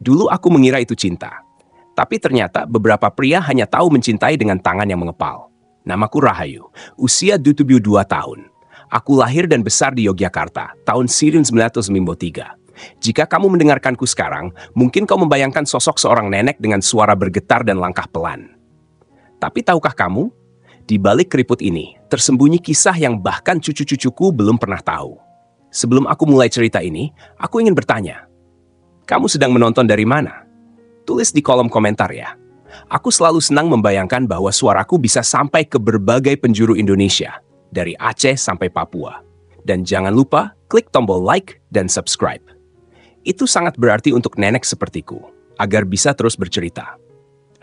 Dulu aku mengira itu cinta. Tapi ternyata beberapa pria hanya tahu mencintai dengan tangan yang mengepal. Namaku Rahayu, usia 22 tahun. Aku lahir dan besar di Yogyakarta, tahun 1993. Jika kamu mendengarkanku sekarang, mungkin kau membayangkan sosok seorang nenek dengan suara bergetar dan langkah pelan. Tapi tahukah kamu, di balik keriput ini, tersembunyi kisah yang bahkan cucu-cucuku belum pernah tahu. Sebelum aku mulai cerita ini, aku ingin bertanya, kamu sedang menonton dari mana? Tulis di kolom komentar ya. Aku selalu senang membayangkan bahwa suaraku bisa sampai ke berbagai penjuru Indonesia, dari Aceh sampai Papua. Dan jangan lupa klik tombol like dan subscribe. Itu sangat berarti untuk nenek sepertiku, agar bisa terus bercerita.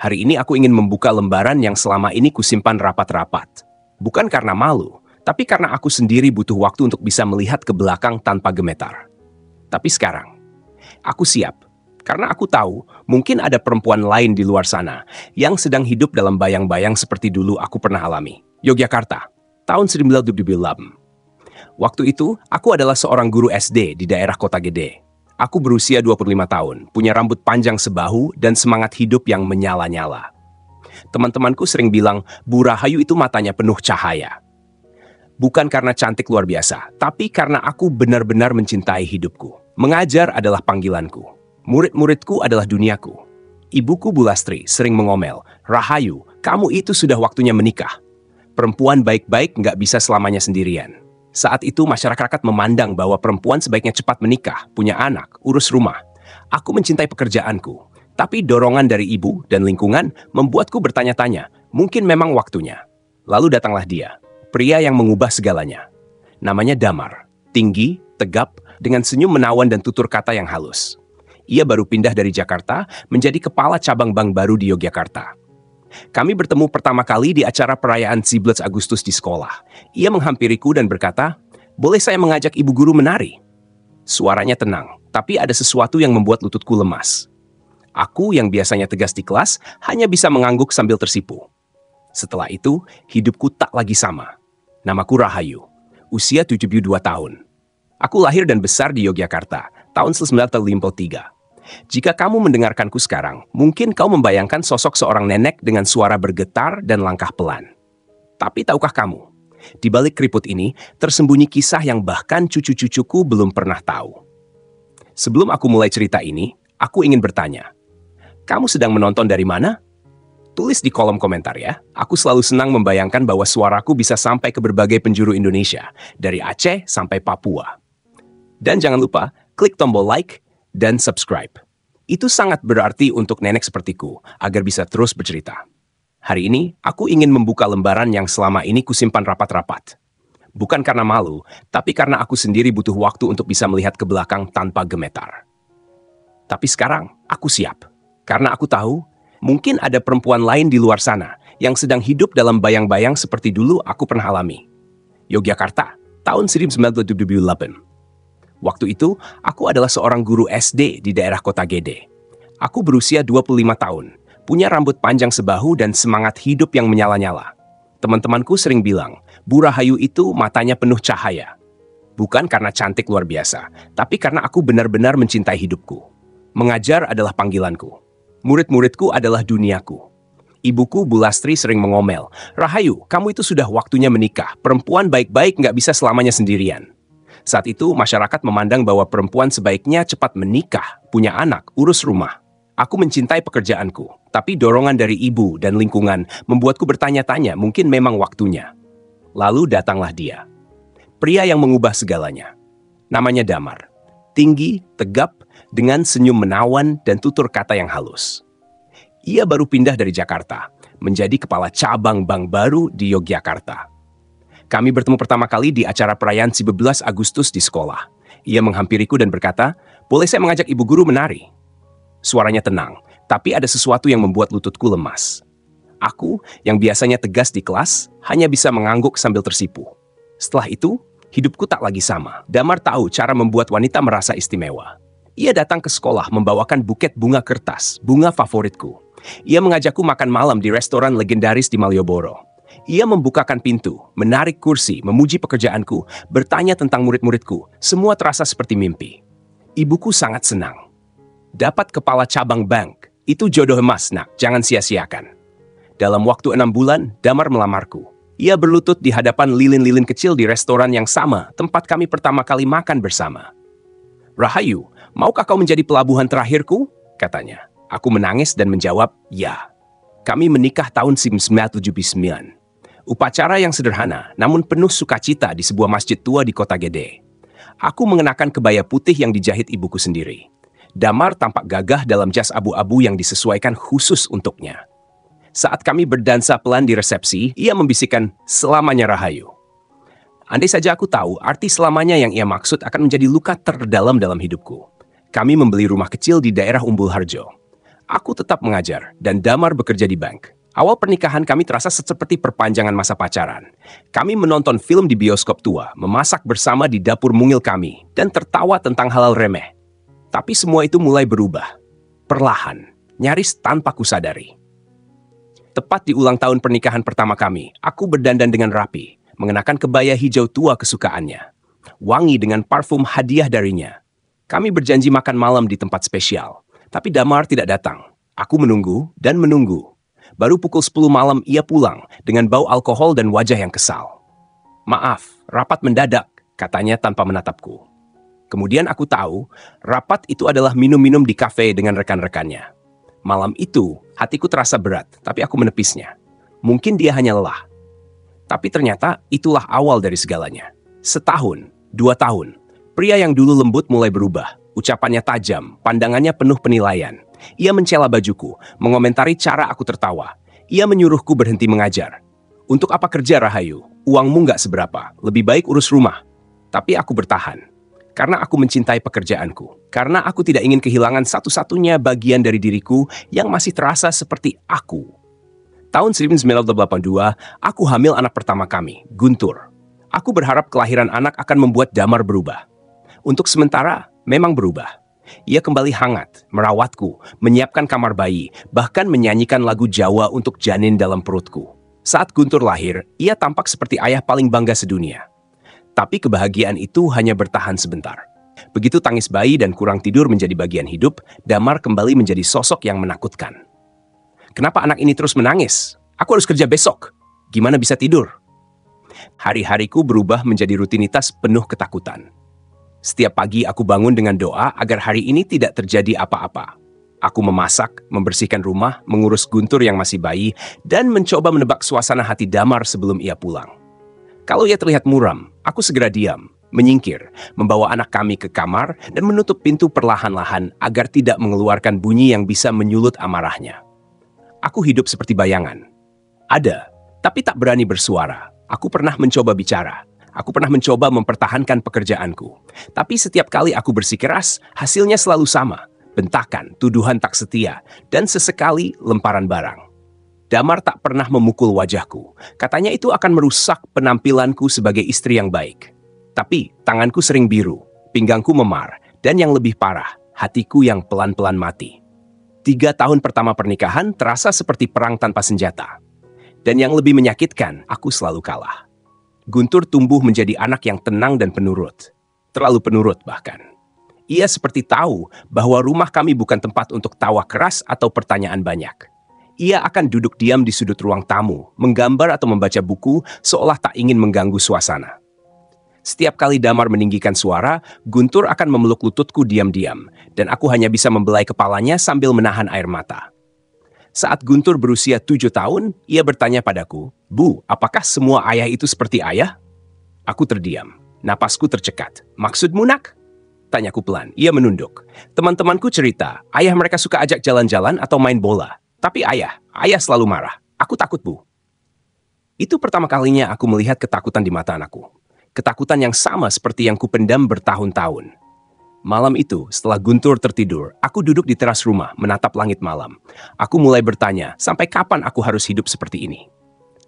Hari ini aku ingin membuka lembaran yang selama ini kusimpan rapat-rapat. Bukan karena malu, tapi karena aku sendiri butuh waktu untuk bisa melihat ke belakang tanpa gemetar. Tapi sekarang, aku siap. Karena aku tahu, mungkin ada perempuan lain di luar sana yang sedang hidup dalam bayang-bayang seperti dulu aku pernah alami. Yogyakarta, tahun 1978. Waktu itu, aku adalah seorang guru SD di daerah Kota Gede. Aku berusia 25 tahun, punya rambut panjang sebahu dan semangat hidup yang menyala-nyala. Teman-temanku sering bilang, Bu Rahayu itu matanya penuh cahaya. Bukan karena cantik luar biasa, tapi karena aku benar-benar mencintai hidupku. Mengajar adalah panggilanku. Murid-muridku adalah duniaku. Ibuku Bu Lastri sering mengomel, Rahayu, kamu itu sudah waktunya menikah. Perempuan baik-baik nggak bisa selamanya sendirian. Saat itu masyarakat memandang bahwa perempuan sebaiknya cepat menikah, punya anak, urus rumah. Aku mencintai pekerjaanku, tapi dorongan dari ibu dan lingkungan membuatku bertanya-tanya, mungkin memang waktunya. Lalu datanglah dia, pria yang mengubah segalanya. Namanya Damar, tinggi, tegap, dengan senyum menawan dan tutur kata yang halus. Ia baru pindah dari Jakarta menjadi kepala cabang bank baru di Yogyakarta. Kami bertemu pertama kali di acara perayaan 17 Agustus di sekolah. Ia menghampiriku dan berkata, boleh saya mengajak ibu guru menari? Suaranya tenang, tapi ada sesuatu yang membuat lututku lemas. Aku yang biasanya tegas di kelas, hanya bisa mengangguk sambil tersipu. Setelah itu, hidupku tak lagi sama. Namaku Rahayu, usia 72 tahun. Aku lahir dan besar di Yogyakarta, tahun 1953. Jika kamu mendengarkanku sekarang, mungkin kau membayangkan sosok seorang nenek dengan suara bergetar dan langkah pelan. Tapi tahukah kamu, di balik keriput ini tersembunyi kisah yang bahkan cucu-cucuku belum pernah tahu. Sebelum aku mulai cerita ini, aku ingin bertanya, kamu sedang menonton dari mana? Tulis di kolom komentar ya. Aku selalu senang membayangkan bahwa suaraku bisa sampai ke berbagai penjuru Indonesia, dari Aceh sampai Papua. Dan jangan lupa, klik tombol like dan subscribe. Itu sangat berarti untuk nenek sepertiku, agar bisa terus bercerita. Hari ini, aku ingin membuka lembaran yang selama ini kusimpan rapat-rapat. Bukan karena malu, tapi karena aku sendiri butuh waktu untuk bisa melihat ke belakang tanpa gemetar. Tapi sekarang, aku siap. Karena aku tahu, mungkin ada perempuan lain di luar sana yang sedang hidup dalam bayang-bayang seperti dulu aku pernah alami. Yogyakarta, tahun 1978. Waktu itu, aku adalah seorang guru SD di daerah Kota Gede. Aku berusia 25 tahun, punya rambut panjang sebahu dan semangat hidup yang menyala-nyala. Teman-temanku sering bilang, Bu Rahayu itu matanya penuh cahaya. Bukan karena cantik luar biasa, tapi karena aku benar-benar mencintai hidupku. Mengajar adalah panggilanku. Murid-muridku adalah duniaku. Ibuku Bu Lastri sering mengomel, Rahayu, kamu itu sudah waktunya menikah. Perempuan baik-baik nggak bisa selamanya sendirian. Saat itu, masyarakat memandang bahwa perempuan sebaiknya cepat menikah, punya anak, urus rumah. Aku mencintai pekerjaanku, tapi dorongan dari ibu dan lingkungan membuatku bertanya-tanya, mungkin memang waktunya. Lalu datanglah dia. Pria yang mengubah segalanya. Namanya Damar. Tinggi, tegap, dengan senyum menawan dan tutur kata yang halus. Ia baru pindah dari Jakarta, menjadi kepala cabang bank baru di Yogyakarta. Kami bertemu pertama kali di acara perayaan 17 Agustus di sekolah. Ia menghampiriku dan berkata, boleh saya mengajak ibu guru menari? Suaranya tenang, tapi ada sesuatu yang membuat lututku lemas. Aku, yang biasanya tegas di kelas, hanya bisa mengangguk sambil tersipu. Setelah itu, hidupku tak lagi sama. Damar tahu cara membuat wanita merasa istimewa. Ia datang ke sekolah membawakan buket bunga kertas, bunga favoritku. Ia mengajakku makan malam di restoran legendaris di Malioboro. Ia membukakan pintu, menarik kursi, memuji pekerjaanku, bertanya tentang murid-muridku. Semua terasa seperti mimpi. Ibuku sangat senang. Dapat kepala cabang bank. Itu jodoh emas, nak. Jangan sia-siakan. Dalam waktu 6 bulan, Damar melamarku. Ia berlutut di hadapan lilin-lilin kecil di restoran yang sama, tempat kami pertama kali makan bersama. Rahayu, maukah kau menjadi pelabuhan terakhirku? Katanya. Aku menangis dan menjawab, ya. Kami menikah tahun 1979. Upacara yang sederhana, namun penuh sukacita di sebuah masjid tua di kota Gede. Aku mengenakan kebaya putih yang dijahit ibuku sendiri. Damar tampak gagah dalam jas abu-abu yang disesuaikan khusus untuknya. Saat kami berdansa pelan di resepsi, ia membisikkan, selamanya Rahayu. Andai saja aku tahu, arti selamanya yang ia maksud akan menjadi luka terdalam dalam hidupku. Kami membeli rumah kecil di daerah Umbul Harjo. Aku tetap mengajar, dan Damar bekerja di bank. Awal pernikahan kami terasa seperti perpanjangan masa pacaran. Kami menonton film di bioskop tua, memasak bersama di dapur mungil kami, dan tertawa tentang hal-hal remeh. Tapi semua itu mulai berubah. Perlahan, nyaris tanpa kusadari. Tepat di ulang tahun pernikahan pertama kami, aku berdandan dengan rapi, mengenakan kebaya hijau tua kesukaannya. Wangi dengan parfum hadiah darinya. Kami berjanji makan malam di tempat spesial, tapi Damar tidak datang. Aku menunggu dan menunggu. Baru pukul 10 malam ia pulang dengan bau alkohol dan wajah yang kesal. Maaf, rapat mendadak, katanya tanpa menatapku. Kemudian aku tahu, rapat itu adalah minum-minum di kafe dengan rekan-rekannya. Malam itu, hatiku terasa berat, tapi aku menepisnya. Mungkin dia hanya lelah. Tapi ternyata itulah awal dari segalanya. Setahun, 2 tahun, pria yang dulu lembut mulai berubah. Ucapannya tajam, pandangannya penuh penilaian. Ia mencela bajuku, mengomentari cara aku tertawa. Ia menyuruhku berhenti mengajar. Untuk apa kerja, Rahayu? Uangmu nggak seberapa, lebih baik urus rumah. Tapi aku bertahan. Karena aku mencintai pekerjaanku. Karena aku tidak ingin kehilangan satu-satunya bagian dari diriku yang masih terasa seperti aku. Tahun 1982, aku hamil anak pertama kami, Guntur. Aku berharap kelahiran anak akan membuat Damar berubah. Untuk sementara, memang berubah. Ia kembali hangat, merawatku, menyiapkan kamar bayi, bahkan menyanyikan lagu Jawa untuk janin dalam perutku. Saat Guntur lahir, ia tampak seperti ayah paling bangga sedunia. Tapi kebahagiaan itu hanya bertahan sebentar. Begitu tangis bayi dan kurang tidur menjadi bagian hidup, Damar kembali menjadi sosok yang menakutkan. Kenapa anak ini terus menangis? Aku harus kerja besok. Gimana bisa tidur? Hari-hariku berubah menjadi rutinitas penuh ketakutan. Setiap pagi aku bangun dengan doa agar hari ini tidak terjadi apa-apa. Aku memasak, membersihkan rumah, mengurus Guntur yang masih bayi, dan mencoba menebak suasana hati Damar sebelum ia pulang. Kalau ia terlihat muram, aku segera diam, menyingkir, membawa anak kami ke kamar dan menutup pintu perlahan-lahan agar tidak mengeluarkan bunyi yang bisa menyulut amarahnya. Aku hidup seperti bayangan. Ada, tapi tak berani bersuara. Aku pernah mencoba bicara. Aku pernah mencoba mempertahankan pekerjaanku. Tapi setiap kali aku bersikeras, hasilnya selalu sama. Bentakan, tuduhan tak setia, dan sesekali lemparan barang. Damar tak pernah memukul wajahku. Katanya itu akan merusak penampilanku sebagai istri yang baik. Tapi tanganku sering biru, pinggangku memar, dan yang lebih parah, hatiku yang pelan-pelan mati. 3 tahun pertama pernikahan terasa seperti perang tanpa senjata. Dan yang lebih menyakitkan, aku selalu kalah. Guntur tumbuh menjadi anak yang tenang dan penurut. Terlalu penurut bahkan. Ia seperti tahu bahwa rumah kami bukan tempat untuk tawa keras atau pertanyaan banyak. Ia akan duduk diam di sudut ruang tamu, menggambar atau membaca buku seolah tak ingin mengganggu suasana. Setiap kali Damar meninggikan suara, Guntur akan memeluk lututku diam-diam, dan aku hanya bisa membelai kepalanya sambil menahan air mata. Saat Guntur berusia 7 tahun, ia bertanya padaku, "Bu, apakah semua ayah itu seperti ayah?" Aku terdiam, napasku tercekat. "Maksudmu, nak?" Tanyaku pelan. Ia menunduk. "Teman-temanku cerita, ayah mereka suka ajak jalan-jalan atau main bola. Tapi ayah selalu marah. Aku takut, Bu." Itu pertama kalinya aku melihat ketakutan di mata anakku. Ketakutan yang sama seperti yang kupendam bertahun-tahun. Malam itu, setelah Guntur tertidur, aku duduk di teras rumah menatap langit malam. Aku mulai bertanya, sampai kapan aku harus hidup seperti ini?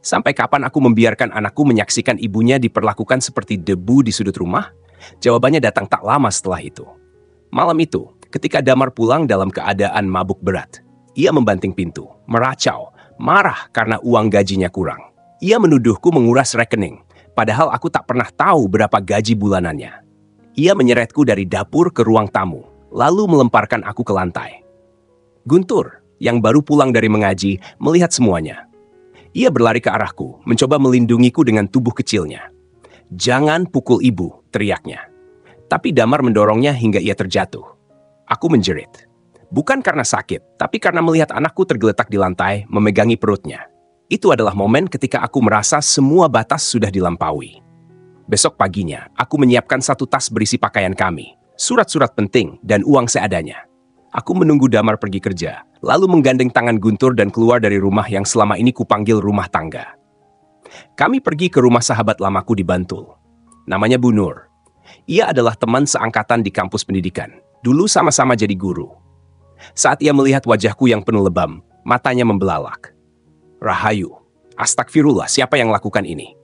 Sampai kapan aku membiarkan anakku menyaksikan ibunya diperlakukan seperti debu di sudut rumah? Jawabannya datang tak lama setelah itu. Malam itu, ketika Damar pulang dalam keadaan mabuk berat, ia membanting pintu, meracau, marah karena uang gajinya kurang. Ia menuduhku menguras rekening, padahal aku tak pernah tahu berapa gaji bulanannya. Ia menyeretku dari dapur ke ruang tamu. lalu melemparkan aku ke lantai. Guntur, yang baru pulang dari mengaji, melihat semuanya. Ia berlari ke arahku, mencoba melindungiku dengan tubuh kecilnya. "Jangan pukul ibu," teriaknya. Tapi Damar mendorongnya hingga ia terjatuh. Aku menjerit. Bukan karena sakit, tapi karena melihat anakku tergeletak di lantai, memegangi perutnya. Itu adalah momen ketika aku merasa semua batas sudah dilampaui. Besok paginya, aku menyiapkan satu tas berisi pakaian kami, surat-surat penting, dan uang seadanya. Aku menunggu Damar pergi kerja, lalu menggandeng tangan Guntur dan keluar dari rumah yang selama ini kupanggil rumah tangga. Kami pergi ke rumah sahabat lamaku di Bantul. Namanya Bu Nur. Ia adalah teman seangkatan di kampus pendidikan. Dulu sama-sama jadi guru. Saat ia melihat wajahku yang penuh lebam, matanya membelalak. "Rahayu, astagfirullah, siapa yang lakukan ini?"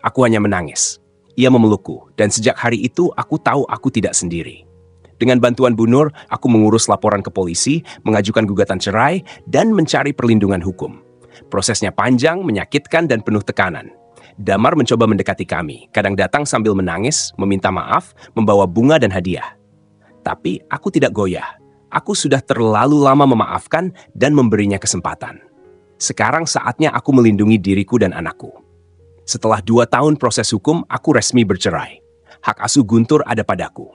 Aku hanya menangis. Ia memelukku, dan sejak hari itu aku tahu aku tidak sendiri. Dengan bantuan Bu Nur, aku mengurus laporan ke polisi, mengajukan gugatan cerai, dan mencari perlindungan hukum. Prosesnya panjang, menyakitkan, dan penuh tekanan. Damar mencoba mendekati kami, kadang datang sambil menangis, meminta maaf, membawa bunga dan hadiah. Tapi aku tidak goyah. Aku sudah terlalu lama memaafkan dan memberinya kesempatan. Sekarang saatnya aku melindungi diriku dan anakku. Setelah 2 tahun proses hukum, aku resmi bercerai. Hak asuh Guntur ada padaku.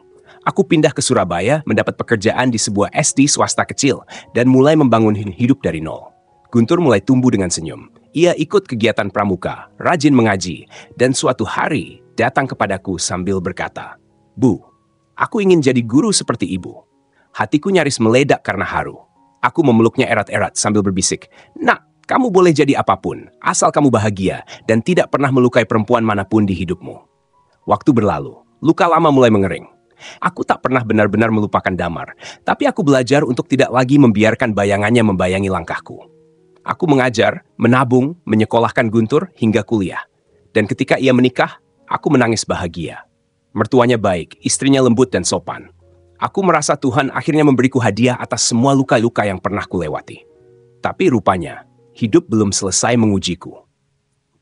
Aku pindah ke Surabaya, mendapat pekerjaan di sebuah SD swasta kecil, dan mulai membangun hidup dari nol. Guntur mulai tumbuh dengan senyum. Ia ikut kegiatan pramuka, rajin mengaji, dan suatu hari datang kepadaku sambil berkata, "Bu, aku ingin jadi guru seperti ibu." Hatiku nyaris meledak karena haru. Aku memeluknya erat-erat sambil berbisik, "Nak, kamu boleh jadi apapun, asal kamu bahagia dan tidak pernah melukai perempuan manapun di hidupmu." Waktu berlalu, luka lama mulai mengering. Aku tak pernah benar-benar melupakan Damar, tapi aku belajar untuk tidak lagi membiarkan bayangannya membayangi langkahku. Aku mengajar, menabung, menyekolahkan Guntur hingga kuliah. Dan ketika ia menikah, aku menangis bahagia. Mertuanya baik, istrinya lembut dan sopan. Aku merasa Tuhan akhirnya memberiku hadiah atas semua luka-luka yang pernah kulewati. Tapi rupanya, hidup belum selesai mengujiku.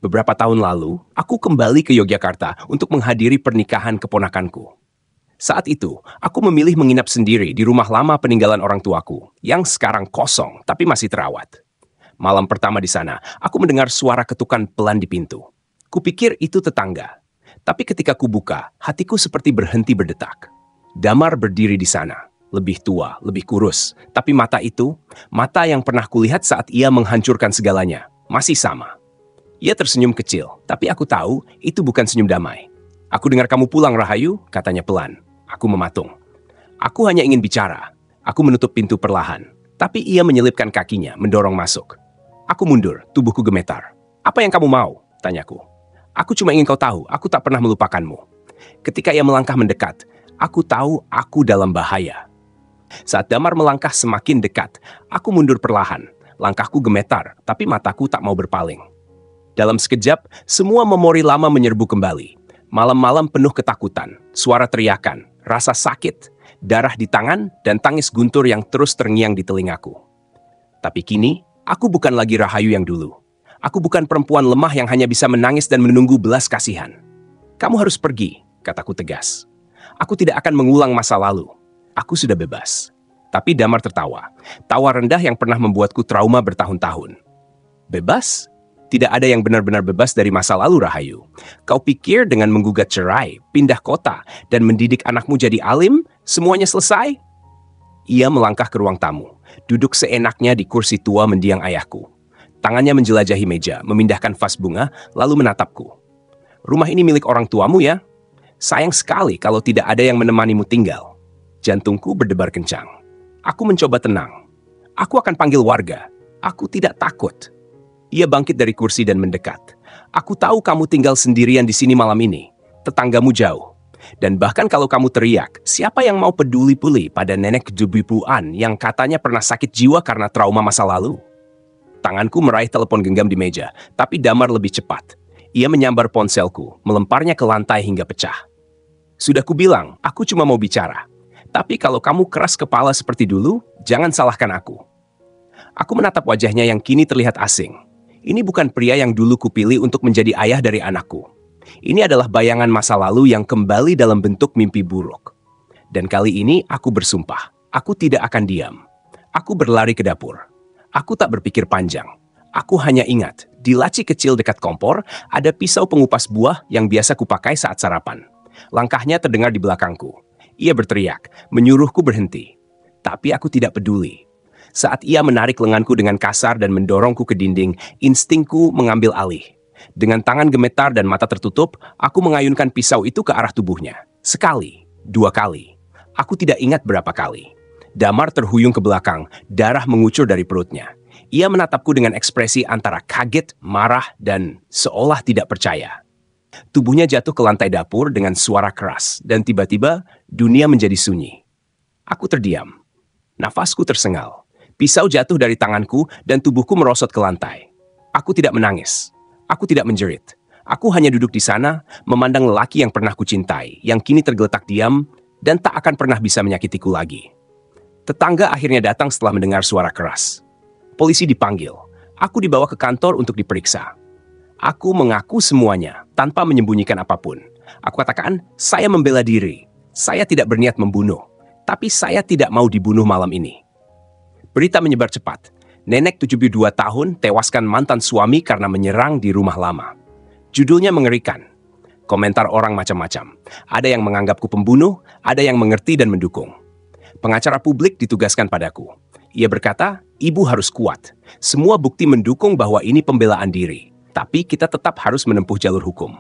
Beberapa tahun lalu, aku kembali ke Yogyakarta untuk menghadiri pernikahan keponakanku. Saat itu, aku memilih menginap sendiri di rumah lama peninggalan orang tuaku, yang sekarang kosong tapi masih terawat. Malam pertama di sana, aku mendengar suara ketukan pelan di pintu. Kupikir itu tetangga. Tapi ketika kubuka, hatiku seperti berhenti berdetak. Damar berdiri di sana, lebih tua, lebih kurus. Tapi mata itu, mata yang pernah kulihat saat ia menghancurkan segalanya, masih sama. Ia tersenyum kecil, tapi aku tahu itu bukan senyum damai. "Aku dengar kamu pulang, Rahayu," katanya pelan. Aku mematung. Aku hanya ingin bicara. Aku menutup pintu perlahan, tapi ia menyelipkan kakinya, mendorong masuk. Aku mundur, tubuhku gemetar. "Apa yang kamu mau?" tanyaku. "Aku cuma ingin kau tahu, aku tak pernah melupakanmu." Ketika ia melangkah mendekat, aku tahu aku dalam bahaya. Saat Damar melangkah semakin dekat, aku mundur perlahan. Langkahku gemetar, tapi mataku tak mau berpaling. Dalam sekejap, semua memori lama menyerbu kembali. Malam-malam penuh ketakutan, suara teriakan, rasa sakit, darah di tangan, dan tangis Guntur yang terus terngiang di telingaku. Tapi kini, aku bukan lagi Rahayu yang dulu. Aku bukan perempuan lemah yang hanya bisa menangis dan menunggu belas kasihan. "Kamu harus pergi," kataku tegas. "Aku tidak akan mengulang masa lalu. Aku sudah bebas." Tapi Damar tertawa. Tawa rendah yang pernah membuatku trauma bertahun-tahun. "Bebas? Tidak ada yang benar-benar bebas dari masa lalu, Rahayu. Kau pikir dengan menggugat cerai, pindah kota, dan mendidik anakmu jadi alim, semuanya selesai?" Ia melangkah ke ruang tamu, duduk seenaknya di kursi tua mendiang ayahku. Tangannya menjelajahi meja, memindahkan vas bunga, lalu menatapku. "Rumah ini milik orang tuamu ya? Sayang sekali kalau tidak ada yang menemanimu tinggal." Jantungku berdebar kencang. Aku mencoba tenang. "Aku akan panggil warga. Aku tidak takut." Ia bangkit dari kursi dan mendekat. "Aku tahu kamu tinggal sendirian di sini malam ini. Tetanggamu jauh. Dan bahkan kalau kamu teriak, siapa yang mau peduli-puli pada nenek kejubipuan yang katanya pernah sakit jiwa karena trauma masa lalu?" Tanganku meraih telepon genggam di meja, tapi Damar lebih cepat. Ia menyambar ponselku, melemparnya ke lantai hingga pecah. "Sudah kubilang, aku cuma mau bicara. Tapi kalau kamu keras kepala seperti dulu, jangan salahkan aku." Aku menatap wajahnya yang kini terlihat asing. Ini bukan pria yang dulu kupilih untuk menjadi ayah dari anakku. Ini adalah bayangan masa lalu yang kembali dalam bentuk mimpi buruk. Dan kali ini aku bersumpah, aku tidak akan diam. Aku berlari ke dapur. Aku tak berpikir panjang. Aku hanya ingat, di laci kecil dekat kompor, ada pisau pengupas buah yang biasa kupakai saat sarapan. Langkahnya terdengar di belakangku. Ia berteriak, menyuruhku berhenti. Tapi aku tidak peduli. Saat ia menarik lenganku dengan kasar dan mendorongku ke dinding, instingku mengambil alih. Dengan tangan gemetar dan mata tertutup, aku mengayunkan pisau itu ke arah tubuhnya. Sekali, 2 kali. Aku tidak ingat berapa kali. Damar terhuyung ke belakang, darah mengucur dari perutnya. Ia menatapku dengan ekspresi antara kaget, marah, dan seolah tidak percaya. Tubuhnya jatuh ke lantai dapur dengan suara keras, dan tiba-tiba dunia menjadi sunyi. Aku terdiam. Nafasku tersengal. Pisau jatuh dari tanganku dan tubuhku merosot ke lantai. Aku tidak menangis. Aku tidak menjerit. Aku hanya duduk di sana, memandang lelaki yang pernah kucintai, yang kini tergeletak diam, dan tak akan pernah bisa menyakitiku lagi. Tetangga akhirnya datang setelah mendengar suara keras. Polisi dipanggil. Aku dibawa ke kantor untuk diperiksa. Aku mengaku semuanya, tanpa menyembunyikan apapun. Aku katakan, saya membela diri. Saya tidak berniat membunuh. Tapi saya tidak mau dibunuh malam ini. Berita menyebar cepat. Nenek 72 tahun tewaskan mantan suami karena menyerang di rumah lama. Judulnya mengerikan. Komentar orang macam-macam. Ada yang menganggapku pembunuh, ada yang mengerti dan mendukung. Pengacara publik ditugaskan padaku. Ia berkata, ibu harus kuat. Semua bukti mendukung bahwa ini pembelaan diri. Tapi kita tetap harus menempuh jalur hukum.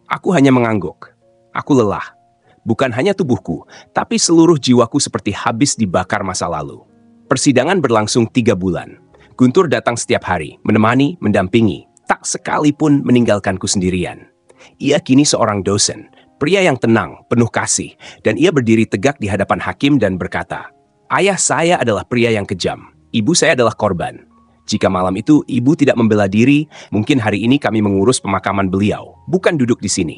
Aku hanya mengangguk. Aku lelah. Bukan hanya tubuhku, tapi seluruh jiwaku seperti habis dibakar masa lalu. Persidangan berlangsung 3 bulan. Guntur datang setiap hari, menemani, mendampingi. Tak sekalipun meninggalkanku sendirian. Ia kini seorang dosen, pria yang tenang, penuh kasih, dan ia berdiri tegak di hadapan hakim dan berkata, ayah saya adalah pria yang kejam, ibu saya adalah korban. Jika malam itu ibu tidak membela diri, mungkin hari ini kami mengurus pemakaman beliau, bukan duduk di sini.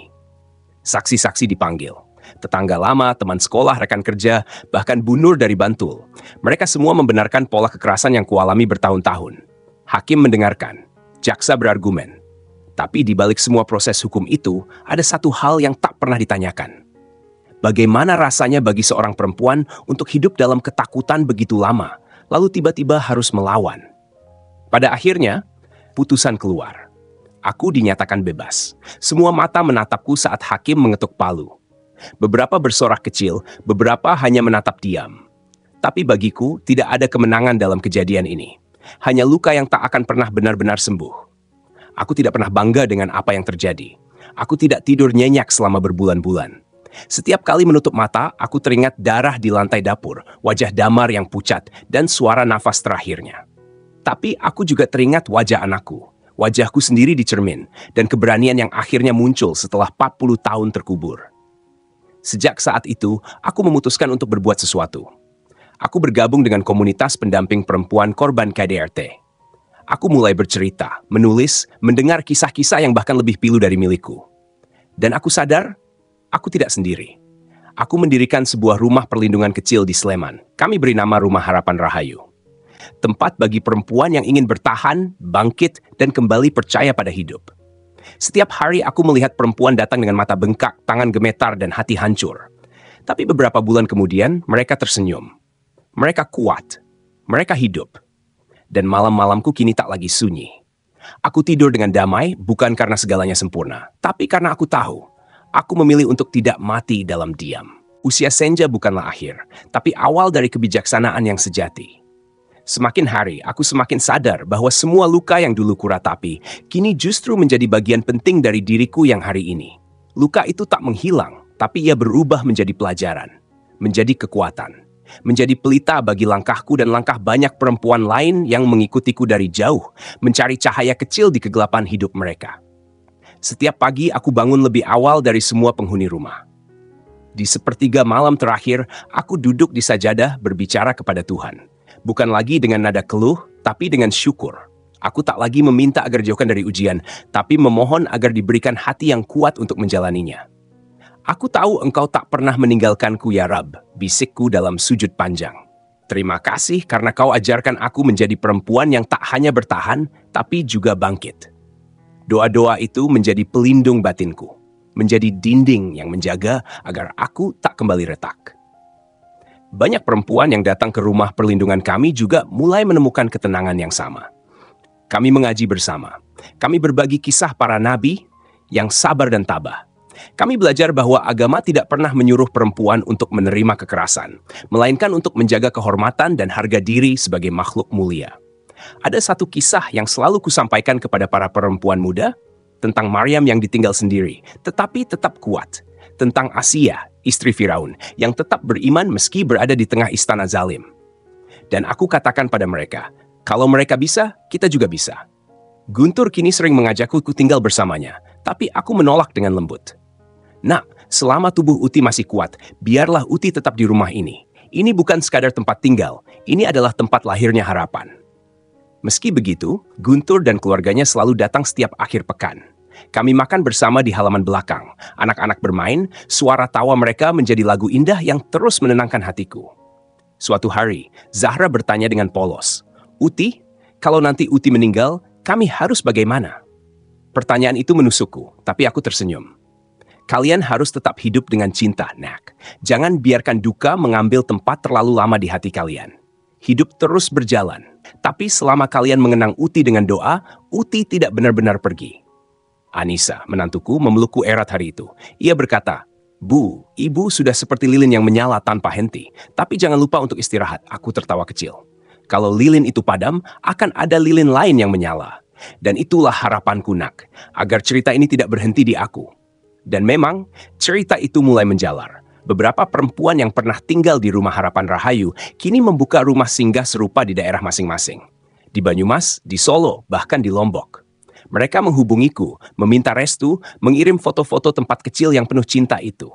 Saksi-saksi dipanggil. Tetangga lama, teman sekolah, rekan kerja, bahkan Bu Nur dari Bantul. Mereka semua membenarkan pola kekerasan yang kualami bertahun-tahun. Hakim mendengarkan, jaksa berargumen. Tapi di balik semua proses hukum itu, ada satu hal yang tak pernah ditanyakan. Bagaimana rasanya bagi seorang perempuan untuk hidup dalam ketakutan begitu lama, lalu tiba-tiba harus melawan? Pada akhirnya, putusan keluar. Aku dinyatakan bebas. Semua mata menatapku saat hakim mengetuk palu. Beberapa bersorak kecil, beberapa hanya menatap diam. Tapi bagiku, tidak ada kemenangan dalam kejadian ini. Hanya luka yang tak akan pernah benar-benar sembuh. Aku tidak pernah bangga dengan apa yang terjadi. Aku tidak tidur nyenyak selama berbulan-bulan. Setiap kali menutup mata, aku teringat darah di lantai dapur, wajah Damar yang pucat, dan suara nafas terakhirnya. Tapi aku juga teringat wajah anakku, wajahku sendiri di cermin, dan keberanian yang akhirnya muncul setelah 40 tahun terkubur. Sejak saat itu, aku memutuskan untuk berbuat sesuatu. Aku bergabung dengan komunitas pendamping perempuan korban KDRT. Aku mulai bercerita, menulis, mendengar kisah-kisah yang bahkan lebih pilu dari milikku. Dan aku sadar, aku tidak sendiri. Aku mendirikan sebuah rumah perlindungan kecil di Sleman. Kami beri nama Rumah Harapan Rahayu. Tempat bagi perempuan yang ingin bertahan, bangkit, dan kembali percaya pada hidup. Setiap hari aku melihat perempuan datang dengan mata bengkak, tangan gemetar, dan hati hancur. Tapi beberapa bulan kemudian, mereka tersenyum. Mereka kuat. Mereka hidup. Dan malam-malamku kini tak lagi sunyi. Aku tidur dengan damai bukan karena segalanya sempurna, tapi karena aku tahu, aku memilih untuk tidak mati dalam diam. Usia senja bukanlah akhir, tapi awal dari kebijaksanaan yang sejati. Semakin hari, aku semakin sadar bahwa semua luka yang dulu kuratapi, kini justru menjadi bagian penting dari diriku yang hari ini. Luka itu tak menghilang, tapi ia berubah menjadi pelajaran, menjadi kekuatan. Menjadi pelita bagi langkahku dan langkah banyak perempuan lain yang mengikutiku dari jauh, mencari cahaya kecil di kegelapan hidup mereka. Setiap pagi aku bangun lebih awal dari semua penghuni rumah. Di sepertiga malam terakhir, aku duduk di sajadah berbicara kepada Tuhan. Bukan lagi dengan nada keluh, tapi dengan syukur. Aku tak lagi meminta agar jauhkan dari ujian, tapi memohon agar diberikan hati yang kuat untuk menjalaninya. Aku tahu engkau tak pernah meninggalkanku ya Rab, bisikku dalam sujud panjang. Terima kasih karena kau ajarkan aku menjadi perempuan yang tak hanya bertahan, tapi juga bangkit. Doa-doa itu menjadi pelindung batinku, menjadi dinding yang menjaga agar aku tak kembali retak. Banyak perempuan yang datang ke rumah perlindungan kami juga mulai menemukan ketenangan yang sama. Kami mengaji bersama. Kami berbagi kisah para nabi yang sabar dan tabah. Kami belajar bahwa agama tidak pernah menyuruh perempuan untuk menerima kekerasan, melainkan untuk menjaga kehormatan dan harga diri sebagai makhluk mulia. Ada satu kisah yang selalu kusampaikan kepada para perempuan muda tentang Maryam yang ditinggal sendiri, tetapi tetap kuat. Tentang Asia, istri Firaun, yang tetap beriman meski berada di tengah istana zalim. Dan aku katakan pada mereka, kalau mereka bisa, kita juga bisa. Guntur kini sering mengajakku tinggal bersamanya, tapi aku menolak dengan lembut. Nak, selama tubuh Uti masih kuat, biarlah Uti tetap di rumah ini. Ini bukan sekadar tempat tinggal, ini adalah tempat lahirnya harapan. Meski begitu, Guntur dan keluarganya selalu datang setiap akhir pekan. Kami makan bersama di halaman belakang. Anak-anak bermain, suara tawa mereka menjadi lagu indah yang terus menenangkan hatiku. Suatu hari, Zahra bertanya dengan polos, "Uti, kalau nanti Uti meninggal, kami harus bagaimana?" Pertanyaan itu menusukku, tapi aku tersenyum. Kalian harus tetap hidup dengan cinta, Nak. Jangan biarkan duka mengambil tempat terlalu lama di hati kalian. Hidup terus berjalan, tapi selama kalian mengenang Uti dengan doa, Uti tidak benar-benar pergi. Anissa, menantuku, memelukku erat hari itu. Ia berkata, "Bu, ibu sudah seperti lilin yang menyala tanpa henti. Tapi jangan lupa untuk istirahat." Aku tertawa kecil. Kalau lilin itu padam, akan ada lilin lain yang menyala. Dan itulah harapanku, Nak, agar cerita ini tidak berhenti di aku. Dan memang, cerita itu mulai menjalar. Beberapa perempuan yang pernah tinggal di rumah Harapan Rahayu kini membuka rumah singgah serupa di daerah masing-masing. Di Banyumas, di Solo, bahkan di Lombok. Mereka menghubungiku, meminta restu, mengirim foto-foto tempat kecil yang penuh cinta itu.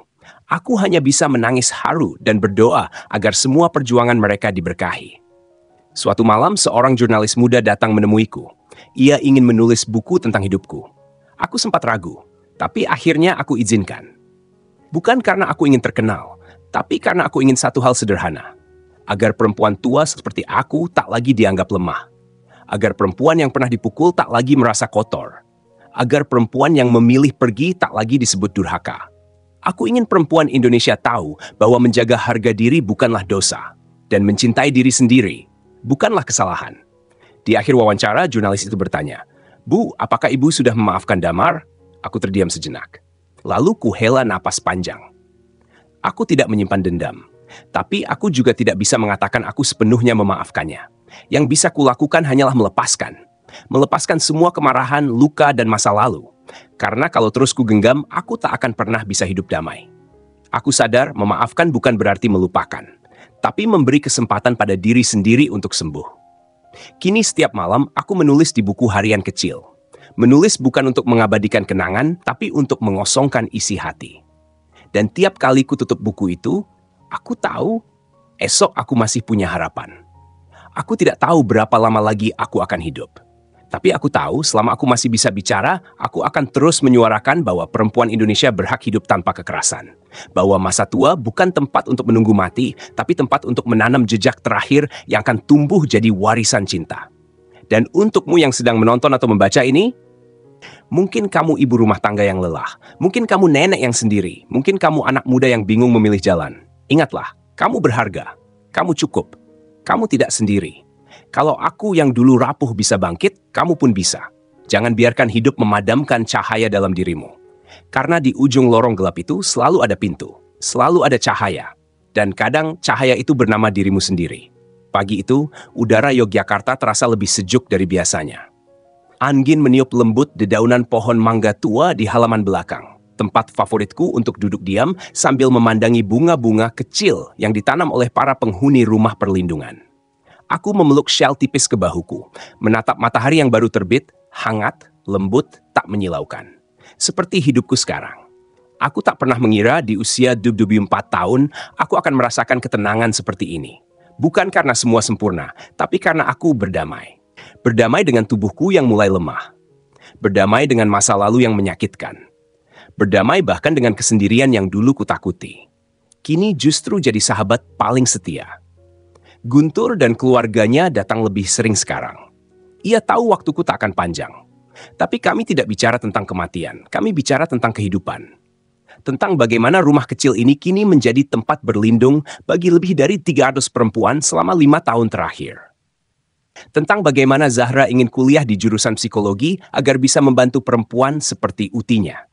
Aku hanya bisa menangis haru dan berdoa agar semua perjuangan mereka diberkahi. Suatu malam, seorang jurnalis muda datang menemuiku. Ia ingin menulis buku tentang hidupku. Aku sempat ragu, tapi akhirnya aku izinkan. Bukan karena aku ingin terkenal, tapi karena aku ingin satu hal sederhana. Agar perempuan tua seperti aku tak lagi dianggap lemah. Agar perempuan yang pernah dipukul tak lagi merasa kotor. Agar perempuan yang memilih pergi tak lagi disebut durhaka. Aku ingin perempuan Indonesia tahu bahwa menjaga harga diri bukanlah dosa. Dan mencintai diri sendiri bukanlah kesalahan. Di akhir wawancara, jurnalis itu bertanya, "Bu, apakah ibu sudah memaafkan Damar?" Aku terdiam sejenak. Lalu kuhela napas panjang. Aku tidak menyimpan dendam. Tapi aku juga tidak bisa mengatakan aku sepenuhnya memaafkannya. Yang bisa kulakukan hanyalah melepaskan. Melepaskan semua kemarahan, luka, dan masa lalu. Karena kalau terus kugenggam, aku tak akan pernah bisa hidup damai. Aku sadar memaafkan bukan berarti melupakan. Tapi memberi kesempatan pada diri sendiri untuk sembuh. Kini setiap malam aku menulis di buku harian kecil. Menulis bukan untuk mengabadikan kenangan, tapi untuk mengosongkan isi hati. Dan tiap kali ku tutup buku itu, aku tahu esok aku masih punya harapan. Aku tidak tahu berapa lama lagi aku akan hidup. Tapi aku tahu selama aku masih bisa bicara, aku akan terus menyuarakan bahwa perempuan Indonesia berhak hidup tanpa kekerasan. Bahwa masa tua bukan tempat untuk menunggu mati, tapi tempat untuk menanam jejak terakhir yang akan tumbuh jadi warisan cinta. Dan untukmu yang sedang menonton atau membaca ini, mungkin kamu ibu rumah tangga yang lelah, mungkin kamu nenek yang sendiri, mungkin kamu anak muda yang bingung memilih jalan. Ingatlah, kamu berharga, kamu cukup, kamu tidak sendiri. Kalau aku yang dulu rapuh bisa bangkit, kamu pun bisa. Jangan biarkan hidup memadamkan cahaya dalam dirimu. Karena di ujung lorong gelap itu selalu ada pintu, selalu ada cahaya. Dan kadang cahaya itu bernama dirimu sendiri. Pagi itu, udara Yogyakarta terasa lebih sejuk dari biasanya. Angin meniup lembut dedaunan pohon mangga tua di halaman belakang. Tempat favoritku untuk duduk diam sambil memandangi bunga-bunga kecil yang ditanam oleh para penghuni rumah perlindungan. Aku memeluk syal tipis ke bahuku, menatap matahari yang baru terbit, hangat, lembut, tak menyilaukan. Seperti hidupku sekarang. Aku tak pernah mengira di usia 24 tahun, aku akan merasakan ketenangan seperti ini. Bukan karena semua sempurna, tapi karena aku berdamai. Berdamai dengan tubuhku yang mulai lemah. Berdamai dengan masa lalu yang menyakitkan. Berdamai bahkan dengan kesendirian yang dulu kutakuti. Kini justru jadi sahabat paling setia. Guntur dan keluarganya datang lebih sering sekarang. Ia tahu waktuku tak akan panjang. Tapi kami tidak bicara tentang kematian, kami bicara tentang kehidupan. tentang bagaimana rumah kecil ini kini menjadi tempat berlindung bagi lebih dari 300 perempuan selama 5 tahun terakhir. Tentang bagaimana Zahra ingin kuliah di jurusan psikologi agar bisa membantu perempuan seperti Utinya.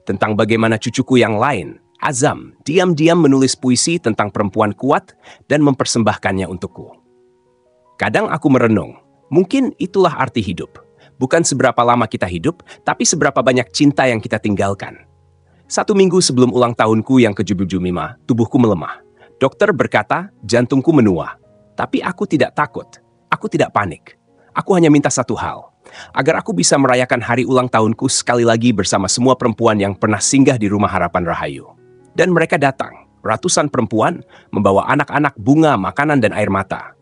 Tentang bagaimana cucuku yang lain, Azam, diam-diam menulis puisi tentang perempuan kuat dan mempersembahkannya untukku. Kadang aku merenung, mungkin itulah arti hidup. Bukan seberapa lama kita hidup, tapi seberapa banyak cinta yang kita tinggalkan. 1 minggu sebelum ulang tahunku yang ke-75, tubuhku melemah. Dokter berkata, jantungku menua. Tapi aku tidak takut. Aku tidak panik. Aku hanya minta satu hal. Agar aku bisa merayakan hari ulang tahunku sekali lagi bersama semua perempuan yang pernah singgah di Rumah Harapan Rahayu. Dan mereka datang. Ratusan perempuan membawa anak-anak, bunga, makanan, dan air mata.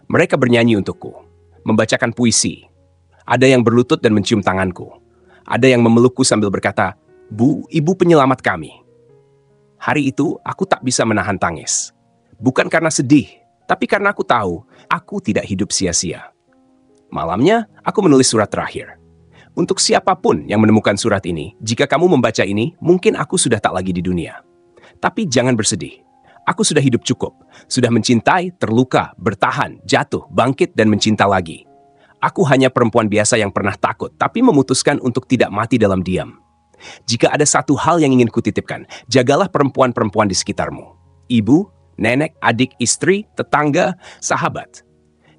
Mereka bernyanyi untukku. Membacakan puisi. Ada yang berlutut dan mencium tanganku. Ada yang memelukku sambil berkata, "Bu, ibu penyelamat kami." Hari itu, aku tak bisa menahan tangis. Bukan karena sedih, tapi karena aku tahu, aku tidak hidup sia-sia. Malamnya, aku menulis surat terakhir. Untuk siapapun yang menemukan surat ini, jika kamu membaca ini, mungkin aku sudah tak lagi di dunia. Tapi jangan bersedih. Aku sudah hidup cukup. Sudah mencintai, terluka, bertahan, jatuh, bangkit, dan mencinta lagi. Aku hanya perempuan biasa yang pernah takut, tapi memutuskan untuk tidak mati dalam diam. Jika ada satu hal yang ingin kutitipkan, jagalah perempuan-perempuan di sekitarmu. Ibu, nenek, adik, istri, tetangga, sahabat.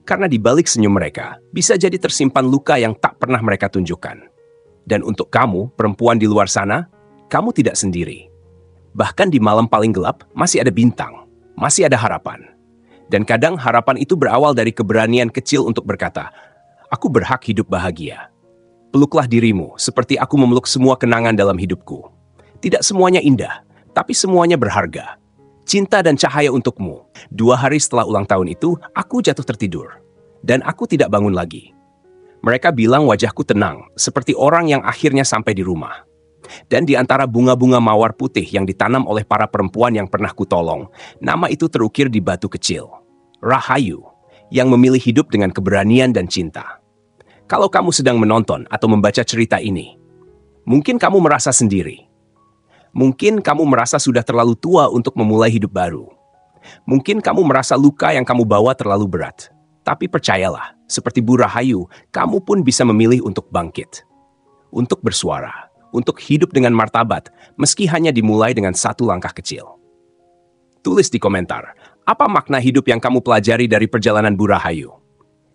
Karena di balik senyum mereka, bisa jadi tersimpan luka yang tak pernah mereka tunjukkan. Dan untuk kamu, perempuan di luar sana, kamu tidak sendiri. Bahkan di malam paling gelap, masih ada bintang, masih ada harapan. Dan kadang harapan itu berawal dari keberanian kecil untuk berkata, "Aku berhak hidup bahagia." Peluklah dirimu seperti aku memeluk semua kenangan dalam hidupku. Tidak semuanya indah, tapi semuanya berharga. Cinta dan cahaya untukmu. 2 hari setelah ulang tahun itu, aku jatuh tertidur. Dan aku tidak bangun lagi. Mereka bilang wajahku tenang, seperti orang yang akhirnya sampai di rumah. Dan di antara bunga-bunga mawar putih yang ditanam oleh para perempuan yang pernah kutolong, nama itu terukir di batu kecil. Rahayu, yang memilih hidup dengan keberanian dan cinta. Kalau kamu sedang menonton atau membaca cerita ini, mungkin kamu merasa sendiri. Mungkin kamu merasa sudah terlalu tua untuk memulai hidup baru. Mungkin kamu merasa luka yang kamu bawa terlalu berat. Tapi percayalah, seperti Bu Rahayu, kamu pun bisa memilih untuk bangkit. Untuk bersuara, untuk hidup dengan martabat, meski hanya dimulai dengan 1 langkah kecil. Tulis di komentar, apa makna hidup yang kamu pelajari dari perjalanan Bu Rahayu?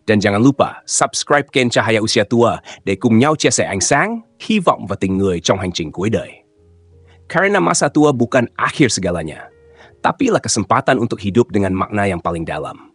Dan jangan lupa, subscribe kênh Cahaya Usia Tua để cùng nhau chia sẻ ánh sáng, hy vọng và tình người trong hành trình cuối đời. Karena masa tua bukan akhir segalanya, tapi lah kesempatan untuk hidup dengan makna yang paling dalam.